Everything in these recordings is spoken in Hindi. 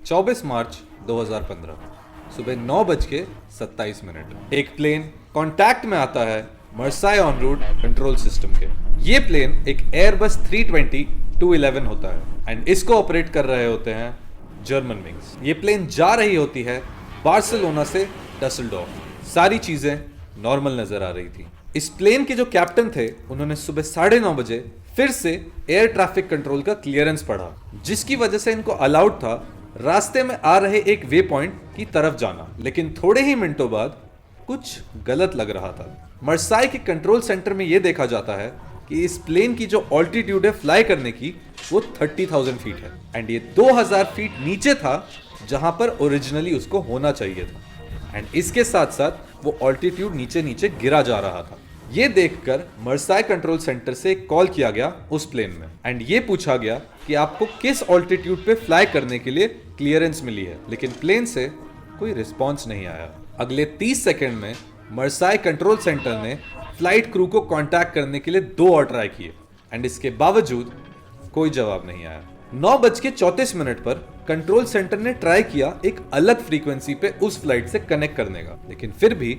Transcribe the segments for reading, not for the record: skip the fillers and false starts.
24 मार्च 2015 सुबह 9:27 एक प्लेन कांटेक्ट में आता है मर्साई ऑन रूट कंट्रोल सिस्टम के। ये प्लेन एक एयरबस 320-211 होता है एंड इसको ऑपरेट कर रहे होते हैं जर्मन विंग्स। ये प्लेन जा रही होती है बार्सिलोना से डसेल्डॉर्फ। सारी चीजें नॉर्मल नजर आ रही थी। इस प्लेन के जो कैप्टन थे उन्होंने सुबह 9:30 बजे फिर से एयर ट्रैफिक कंट्रोल का क्लियरेंस पढ़ा, जिसकी वजह से इनको अलाउड था रास्ते में आ रहे एक वे पॉइंट की तरफ जाना। लेकिन थोड़े ही मिनटों बाद कुछ गलत लग रहा था। मर्साई के कंट्रोल सेंटर में यह देखा जाता है कि इस प्लेन की जो ऑल्टीट्यूड है फ्लाई करने की वो 30,000 फीट है एंड ये 2,000 फीट नीचे था जहां पर ओरिजिनली उसको होना चाहिए था एंड इसके साथ साथ वो ऑल्टीट्यूड नीचे नीचे गिरा जा रहा था। ये देखकर मर्साई कंट्रोल सेंटर से एक कॉल किया गया उस प्लेन में एंड ये पूछा गया कि आपको किस ऑल्टीट्यूड पे फ्लाई करने के लिए क्लियरेंस मिली है, लेकिन प्लेन से कोई रिस्पॉन्स नहीं आया। अगले 30 सेकंड में मर्साई कंट्रोल सेंटर ने फ्लाइट क्रू को कांटेक्ट करने के लिए 2 और ट्राई किए एंड इसके बावजूद कोई जवाब नहीं आया। 9:34 पर कंट्रोल सेंटर ने ट्राई किया एक अलग फ्रीक्वेंसी पे उस फ्लाइट से कनेक्ट करने का, लेकिन फिर भी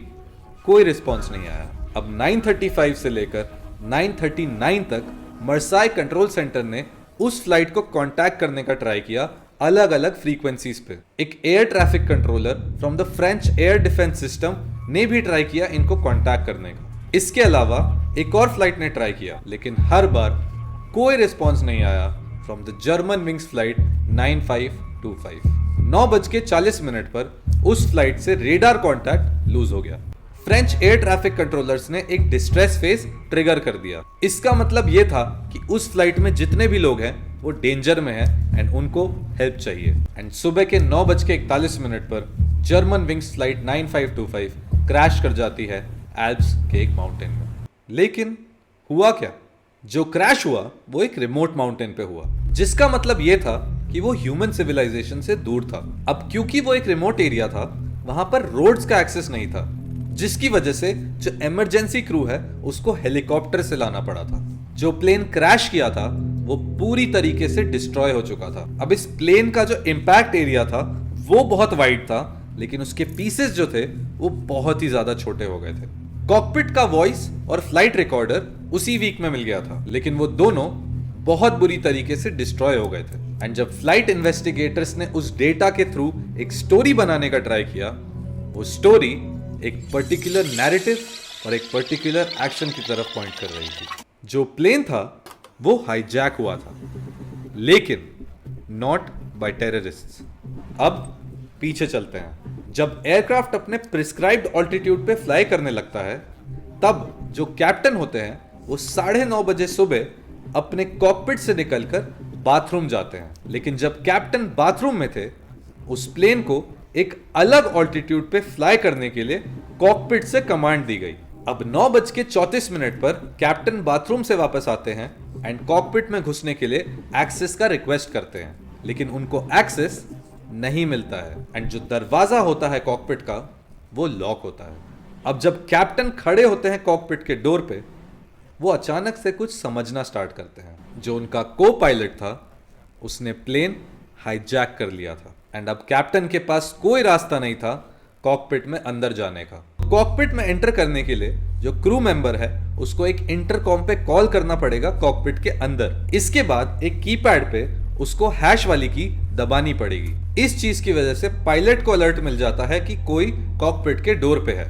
कोई रिस्पॉन्स नहीं आया। अब 9:35 से लेकर 9:39 तक मर्साई कंट्रोल सेंटर ने उस फ्लाइट को कांटेक्ट करने का ट्राई किया अलग अलग फ्रीक्वेंसीज पे। एक air traffic controller from the French air defence system ने भी ट्राई किया इनको कांटेक्ट करने का। इसके अलावा एक और फ्लाइट ने ट्राई किया, लेकिन हर बार कोई रिस्पॉन्स नहीं आया from the German wings flight 9525। 9:40 पर उस फ्लाइट से रेडार कांटेक्ट लूज हो गया। फ्रेंच एयर ट्रैफिक कंट्रोलर्स ने एक डिस्ट्रेस फेज ट्रिगर कर दिया। इसका मतलब यह था कि उस फ्लाइट में जितने भी लोग हैं वो डेंजर में हैं एंड उनको हेल्प चाहिए। एंड सुबह के 9:41 पर जर्मन विंग्स फ्लाइट 9525 क्रैश कर जाती है एल्प्स के एक माउंटेन में। लेकिन हुआ क्या? जो क्रैश हुआ वो एक रिमोट माउंटेन पे हुआ, जिसका मतलब यह था कि वो ह्यूमन सिविलाइजेशन से दूर था। अब क्योंकि वो एक रिमोट एरिया था, वहां पर रोड्स का एक्सेस नहीं था, जिसकी वजह से जो इमरजेंसी क्रू है उसको हेलीकॉप्टर से लाना पड़ा था। जो प्लेन क्रैश किया था वो पूरी तरीके से डिस्ट्रॉय हो चुका था। अब इस प्लेन का जो इंपैक्ट एरिया था वो बहुत वाइड था, लेकिन उसके पीसेस जो थे वो बहुत ही ज्यादा छोटे हो गए थे। कॉकपिट का वॉइस और फ्लाइट रिकॉर्डर उसी वीक में मिल गया था, लेकिन वो दोनों बहुत बुरी तरीके से डिस्ट्रॉय हो गए थे। एंड जब फ्लाइट इन्वेस्टिगेटर्स ने उस डेटा के थ्रू एक स्टोरी बनाने का ट्राई किया, वो स्टोरी एक पर्टिकुलर नैरेटिव और एक पर्टिकुलर एक्शन की तरफ पॉइंट कर रही थी। जो प्लेन था वो हाईजैक हुआ था, लेकिन नॉट बाय टेररिस्ट्स। अब पीछे चलते हैं। जब एयरक्राफ्ट अपने प्रिस्क्राइब्ड ऑल्टीट्यूड पे फ्लाई करने लगता है, तब जो कैप्टन होते हैं वो 9:30 बजे सुबह अपने कॉकपिट से निकलकर बाथरूम जाते हैं। लेकिन जब कैप्टन बाथरूम में थे, उस प्लेन को एक अलग ऑल्टीट्यूड पे फ्लाई करने के लिए कॉकपिट से कमांड दी गई। अब 9:34 पर कैप्टन बाथरूम से वापस आते हैं एंड कॉकपिट में घुसने के लिए एक्सेस का रिक्वेस्ट करते हैं, लेकिन उनको एक्सेस नहीं मिलता है एंड जो दरवाजा होता है कॉकपिट का वो लॉक होता है। अब जब कैप्टन खड़े होते हैं कॉकपिट के डोर पे, वो अचानक से कुछ समझना स्टार्ट करते हैं। जो उनका को पायलट था उसने प्लेन हाईजैक कर लिया था एंड अब कैप्टन के पास कोई रास्ता नहीं था कॉकपिट में अंदर जाने का। कॉकपिट में एंटर करने के लिए जो क्रू मेंबर है उसको एक इंटरकॉम पे कॉल करना पड़ेगा कॉकपिट के अंदर। इसके बाद एक कीपैड पे उसको हैश वाली की दबानी पड़ेगी। इस चीज की वजह से पायलट को अलर्ट मिल जाता है कि कोई कॉकपिट के डोर पे है।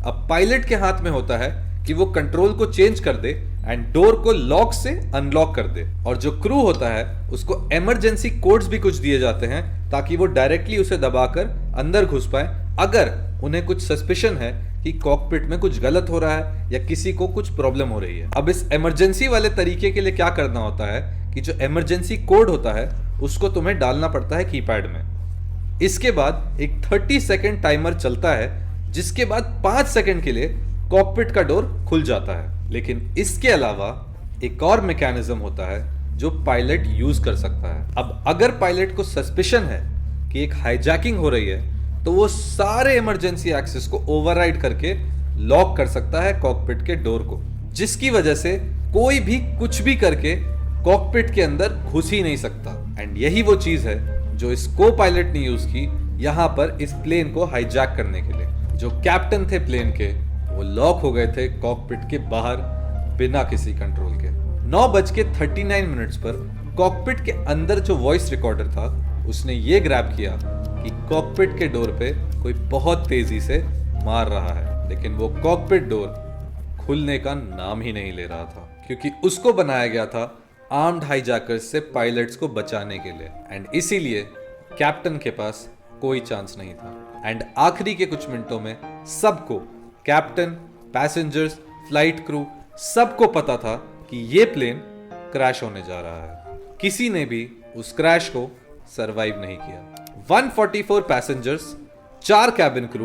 अब पायलट के हाथ में होता है कि वो कंट्रोल को चेंज कर दे एंड डोर को लॉक से अनलॉक कर दे, और जो क्रू होता है उसको इमरजेंसी कोड्स भी कुछ दिए जाते हैं ताकि वो डायरेक्टली उसे दबाकर अंदर घुस पाए अगर उन्हें कुछ सस्पिशन है कि कॉकपिट में कुछ गलत हो रहा है या किसी को कुछ प्रॉब्लम हो रही है। अब इस इमरजेंसी वाले तरीके के लिए क्या करना होता है कि जो इमरजेंसी कोड होता है उसको तुम्हें डालना पड़ता है कीपैड में। इसके बाद एक 30 सेकेंड टाइमर चलता है, जिसके बाद 5 सेकेंड के लिए कॉकपिट का डोर खुल जाता है। लेकिन इसके अलावा एक और मैकेनिज्म होता है जो पायलट यूज कर सकता है। अब अगर पायलट को सस्पिशन है कि एक हाईजैकिंग हो रही है, तो वो सारे इमरजेंसी एक्सेस को ओवरराइड करके लॉक कर सकता है कॉकपिट के डोर को, जिसकी वजह से कोई भी कुछ भी करके कॉकपिट के अंदर घुस ही नहीं सकता। एंड यही वो चीज है जो इस को पायलट ने यूज की यहाँ पर इस प्लेन को हाईजैक करने के लिए। जो कैप्टन थे प्लेन के, वो लॉक हो गए थे कॉकपिट के बाहर बिना किसी कंट्रोल के। 9:39 पर कॉकपिट के अंदर जो वॉइस रिकॉर्डर था उसने ये ग्रैब किया कि कॉकपिट के डोर पे कोई बहुत तेजी से मार रहा है, लेकिन वो कॉकपिट डोर खुलने का नाम ही नहीं ले रहा था, क्योंकि उसको बनाया गया था आर्म्ड हाईजैकर्स से पायलट्स को बचाने के लिए। एंड इसीलिए कैप्टन के पास कोई चांस नहीं था। एंड आखिरी के कुछ मिनटों में सबको, कैप्टन, पैसेंजर्स, फ्लाइट क्रू, सबको पता था कि ये प्लेन क्रैश होने जा रहा है। किसी ने भी उस क्रैश को सरवाइव नहीं किया। 144 पैसेंजर्स, 4 कैबिन क्रू,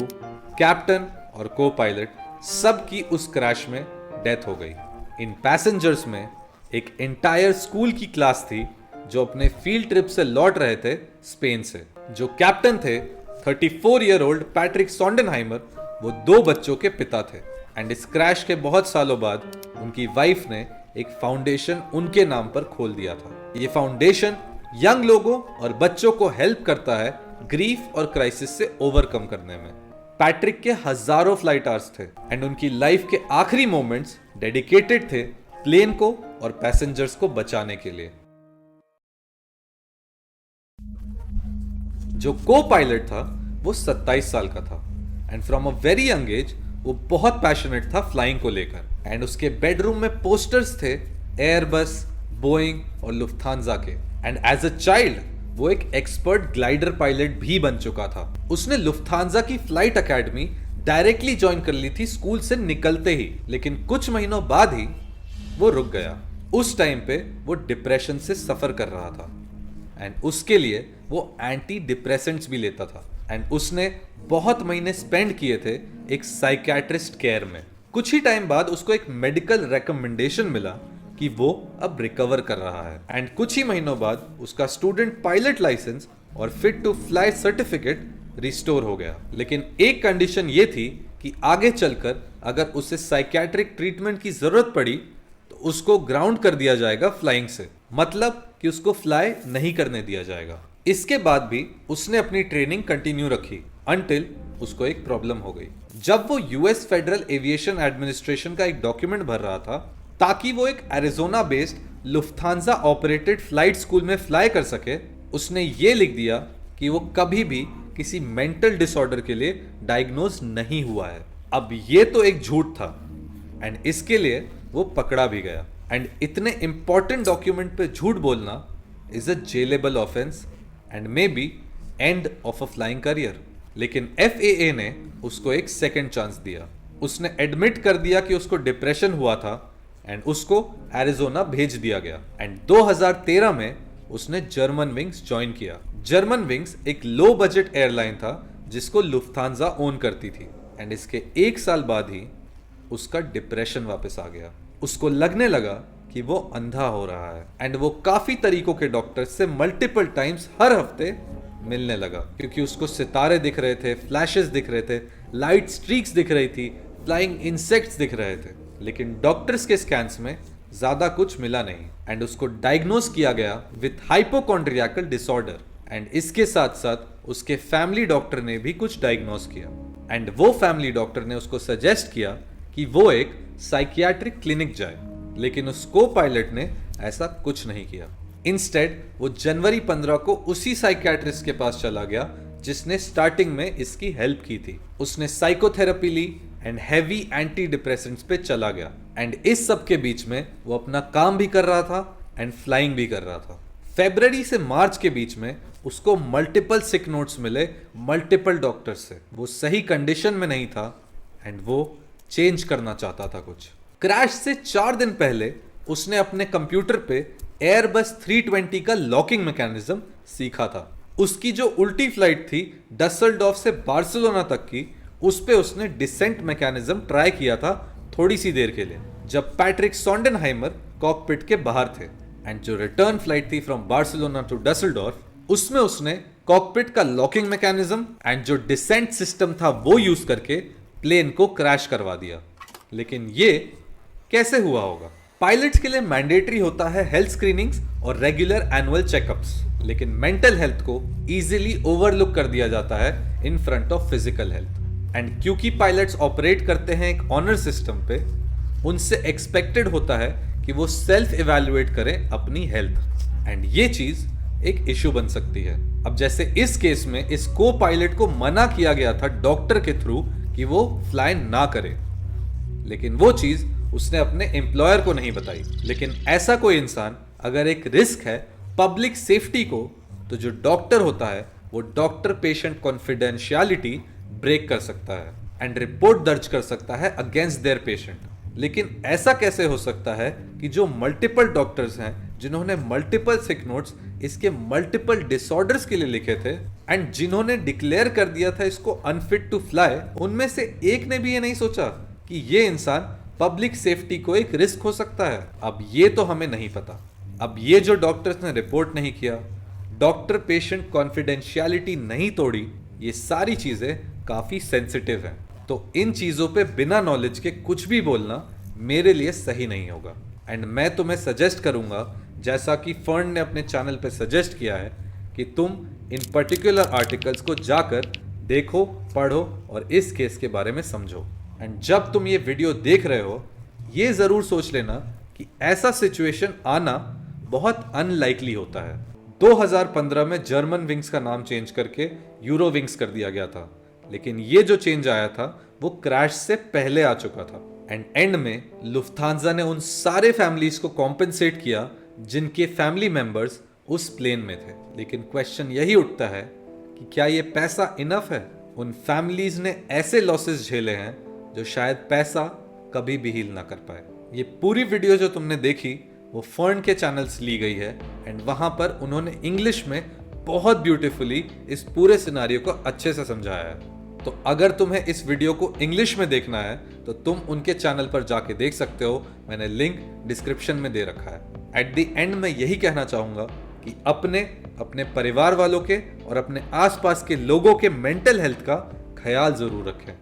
कैप्टन और को पायलट सबकी उस क्रैश में डेथ हो गई। इन पैसेंजर्स में एक एंटायर स्कूल की क्लास थी जो अपने फील्ड ट्रिप से लौट रहे थे स्पेन से। जो कैप्टन थे 34 ईयर ओल्ड पैट्रिक सॉन्डेनहाइमर, वो 2 बच्चों के पिता थे। एंड इस क्रैश के बहुत सालों बाद उनकी वाइफ ने एक फाउंडेशन उनके नाम पर खोल दिया था। ये फाउंडेशन यंग लोगों और बच्चों को हेल्प करता है ग्रीफ और क्राइसिस से ओवरकम करने में। पैट्रिक के हजारों फ्लाइट आवर्स थे एंड उनकी लाइफ के आखिरी मोमेंट्स डेडिकेटेड थे प्लेन को और पैसेंजर्स को बचाने के लिए। जो को पायलट था वो 27 साल का था and from a very young age वो बहुत पैशनेट था फ्लाइंग को लेकर। एंड उसके बेडरूम में पोस्टर्स थे एयरबस, बोइंग और लुफ्थांजा के। एंड एज अ चाइल्ड वो एक एक्सपर्ट ग्लाइडर पायलट भी बन चुका था। उसने लुफ्थांजा की फ्लाइट एकेडमी डायरेक्टली ज्वाइन कर ली थी स्कूल से निकलते ही, लेकिन कुछ महीनों बाद ही वो रुक गया। उस टाइम पे वो डिप्रेशन से सफर कर रहा था एंड उसके लिए वो एंटी डिप्रेसेंट्स भी लेता था। एंड उसने बहुत महीने स्पेंड किए थे एक साइकियाट्रिस्ट केयर में। कुछ ही टाइम बाद उसको एक मेडिकल रिकमेंडेशन मिला कि वो अब रिकवर कर रहा है। एंड कुछ ही महीनों बाद उसका स्टूडेंट पायलट लाइसेंस और fit to fly certificate restore हो गया। लेकिन एक कंडीशन ये थी कि आगे चलकर अगर उसे साइकियाट्रिक ट्रीटमेंट की जरूरत पड़ी तो उसको ग्राउंड कर दिया जाएगा फ्लाइंग से, मतलब कि उसको फ्लाई नहीं करने दिया जाएगा। इसके बाद भी उसने अपनी ट्रेनिंग कंटिन्यू रखी अनटिल उसको एक प्रॉब्लम हो गई। जब वो यूएस फेडरल एविएशन एडमिनिस्ट्रेशन का एक डॉक्यूमेंट भर रहा था ताकि वो एक Arizona based Lufthansa operated flight school में फ्लाई कर सके, उसने ये लिख दिया कि वो कभी भी किसी मेंटल डिसऑर्डर के लिए डायग्नोज नहीं हुआ है। अब ये तो एक झूठ था एंड इसके लिए वो पकड़ा भी गया। एंड इतने इंपॉर्टेंट डॉक्यूमेंट पे झूठ बोलना is a jailable offence and may be end of a flying career. लेकिन FAA ने उसको एक सेकेंड चांस दिया। उसने एडमिट कर दिया कि उसको डिप्रेशन हुआ था एंड उसको एरिजोना भेज दिया गया। एंड 2013 में उसने जर्मन विंग्स ज्वाइन किया। जर्मन विंग्स एक लो बजट एयरलाइन था जिसको लुफ्थांजा ओन करती थी। एंड इसके 1 साल बाद ही उसका डिप्रेशन वापस आ गया। उसको लगने लगा कि वो अंधा हो रहा है एंड वो काफी तरीकों के डॉक्टर से मल्टीपल टाइम्स हर हफ्ते मिलने लगा, क्योंकि उसको सितारे दिख रहे थे, फ्लैशेस दिख रहे थे, लाइट स्ट्रीक्स दिख रही थी, फ्लाइंग इंसेक्ट्स दिख रहे थे। लेकिन डॉक्टर्स के स्कैन्स में ज्यादा कुछ मिला नहीं एंड उसको डायग्नोज किया गया विथ हाइपोकॉन्ड्रियाकल डिसऑर्डर। एंड इसके साथ साथ उसके फैमिली डॉक्टर ने भी कुछ डायग्नोज किया एंड वो फैमिली डॉक्टर ने उसको सजेस्ट किया कि वो एक साइकियाट्रिक क्लिनिक जाए। लेकिन उस को पायलट ने ऐसा कुछ नहीं किया। इंस्टेड वो जनवरी 15 को उसी साइकियाट्रिस्ट के पास चला गया जिसने स्टार्टिंग में इसकी हेल्प की थी। उसने साइकोथेरेपी ली एंड हैवी एंटी डिप्रेसेंट्स पे चला गया। एंड इस सब के बीच में वो अपना काम भी कर रहा था एंड फ्लाइंग भी कर रहा था। फरवरी से मार्च के बीच में उसको मल्टीपल सिक नोट्स मिले मल्टीपल डॉक्टर्स से। वो सही कंडीशन में नहीं था एंड वो चेंज करना चाहता था कुछ। क्रैश से 4 दिन पहले उसने अपने कंप्यूटर पे एयरबस 320 का लॉकिंग मैकेनिज्म सीखा था। उसकी जो उल्टी फ्लाइट थी डसेल्डॉर्फ से बार्सिलोना तक की, उस पे उसने डिसेंट मैकेनिज्म ट्राई किया था थोड़ी सी देर के लिए, जब पैट्रिक सॉन्डेनहाइमर कॉकपिट के बाहर थे। एंड जो रिटर्न फ्लाइट थी फ्रॉम बार्सिलोना टू डसेल्डॉर्फ, उसमें उसने कॉकपिट का लॉकिंग मैकेनिज्म एंड जो डिसेंट सिस्टम था वो यूज करके प्लेन को क्रैश करवा दिया। लेकिन ये कैसे हुआ होगा? पायलट्स के लिए मैंडेटरी होता है हेल्थ स्क्रीनिंग्स और रेगुलर एनुअल चेकअप्स, लेकिन मेंटल हेल्थ को इजीली ओवरलुक कर दिया जाता है in front of physical health. And क्योंकि पायलट्स ऑपरेट करते हैं एक ऑनर सिस्टम पे, उनसे एक्सपेक्टेड होता है कि वो सेल्फ इवैल्यूएट करें अपनी हेल्थ, एंड ये चीज एक इशू बन सकती है। अब जैसे इस केस में इस को पायलट को मना किया गया था डॉक्टर के थ्रू कि वो फ्लाई ना करे, लेकिन वो चीज उसने अपने एम्प्लॉयर को नहीं बताई। लेकिन ऐसा कोई इंसान अगर एक रिस्क है पब्लिक सेफ्टी को, तो जो डॉक्टर होता है वो डॉक्टर पेशेंट कॉन्फिडेंशियलिटी ब्रेक कर सकता है एंड रिपोर्ट दर्ज कर सकता है अगेंस्ट देयर पेशेंट। लेकिन ऐसा कैसे हो सकता है कि जो मल्टीपल डॉक्टर्स हैं जिन्होंने मल्टीपल सिक नोट्स इसके मल्टीपल डिसऑर्डर्स के लिए लिखे थे एंड जिन्होंने डिक्लेयर कर दिया था इसको अनफिट टू फ्लाई, उनमें से एक ने भी ये नहीं सोचा कि ये इंसान पब्लिक सेफ्टी को एक रिस्क हो सकता है? अब ये तो हमें नहीं पता। अब ये जो डॉक्टर्स ने रिपोर्ट नहीं किया, डॉक्टर पेशेंट कॉन्फिडेंशियलिटी नहीं तोड़ी, ये सारी चीजें काफी सेंसिटिव हैं। तो इन चीजों पे बिना नॉलेज के कुछ भी बोलना मेरे लिए सही नहीं होगा। एंड मैं तुम्हें सजेस्ट करूंगा, जैसा कि फर्न ने अपने चैनल पे सजेस्ट किया है, कि तुम इन पर्टिकुलर आर्टिकल्स को जाकर देखो, पढ़ो और इस केस के बारे में समझो। एंड जब तुम ये वीडियो देख रहे हो, ये जरूर सोच लेना कि ऐसा सिचुएशन आना बहुत अनलाइकली होता है। 2015 में जर्मन विंग्स का नाम चेंज करके यूरो विंग्स कर दिया गया था, लेकिन ये जो चेंज आया था वो क्रैश से पहले आ चुका था। एंड एंड में लुफ्थांजा ने उन सारे फैमिलीज को कॉम्पेंसेट किया जिनके फैमिली मेंबर्स उस प्लेन में थे। लेकिन क्वेश्चन यही उठता है कि क्या ये पैसा इनफ है? उन फैमिलीज ने ऐसे लॉसेस झेले हैं जो शायद पैसा कभी भी हील ना कर पाए। ये पूरी वीडियो जो तुमने देखी वो फर्न के चैनल से ली गई है एंड वहां पर उन्होंने इंग्लिश में बहुत ब्यूटीफुली इस पूरे सिनारियो को अच्छे से समझाया है। तो अगर तुम्हें इस वीडियो को इंग्लिश में देखना है तो तुम उनके चैनल पर जाके देख सकते हो, मैंने लिंक डिस्क्रिप्शन में दे रखा है। एट द एंड मैं यही कहना चाहूंगा कि अपने परिवार वालों के और अपने आसपास के लोगों के मेंटल हेल्थ का ख्याल जरूर रखें।